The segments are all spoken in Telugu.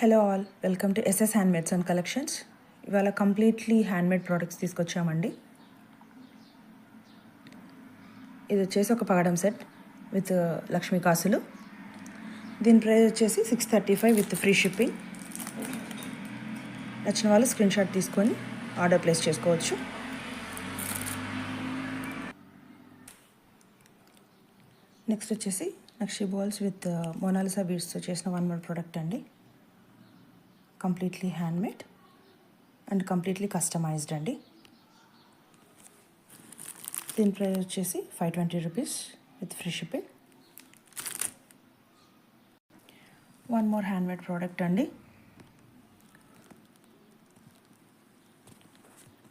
Hello all, welcome to SS handmades and collections. ఇవాళ కంప్లీట్లీ హ్యాండ్మేడ్ ప్రోడక్ట్స్ తీసుకొచ్చామండి. ఇది వచ్చేసి ఒక పగడం సెట్ విత్ లక్ష్మీ కాసులు. దీని ప్రైస్ వచ్చేసి 635 విత్ ఫ్రీ షిప్పింగ్. నచ్చిన వాళ్ళు స్క్రీన్ షాట్ తీసుకొని ఆర్డర్ ప్లేస్ చేసుకోవచ్చు. నెక్స్ట్ వచ్చేసి నక్షి బాల్స్ విత్ మోనాలిసా బీడ్స్తో చేసిన వన్ మోర్ ప్రోడక్ట్ అండి. Completely handmade and completely customised అండి. దీని ప్రైస్ వచ్చేసి 520 rupees with free shipping. One more handmade product అండి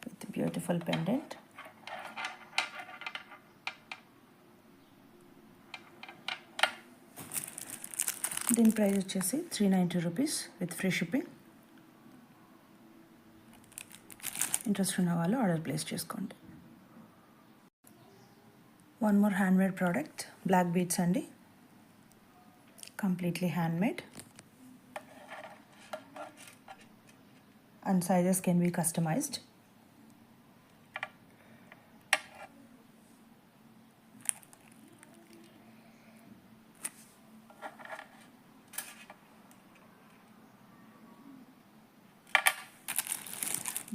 విత్ బ్యూటిఫుల్ పెండెంట్. దీని ప్రైస్ వచ్చేసి 390 rupees with free shipping. Interest ఉన్న వాళ్ళు ఆర్డర్ ప్లేస్ చేసుకోండి. One more handmade product, black beads అండి. Completely handmade and sizes can be customized.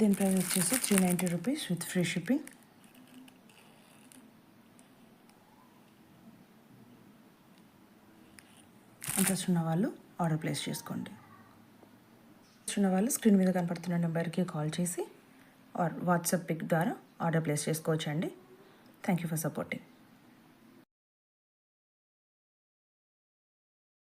దీని ప్రైస్ వచ్చేసి 390 rupees with free shipping. Interest ఉన్న వాళ్ళు ఆర్డర్ ప్లేస్ చేసుకోండి. ఇంట్రెస్ట్ ఉన్న వాళ్ళు స్క్రీన్ మీద కనపడుతున్న నెంబర్కి కాల్ చేసి ఆర్ వాట్సాప్ పిక్ ద్వారా ఆర్డర్ ప్లేస్ చేసుకోవచ్చు అండి. Thank you for supporting.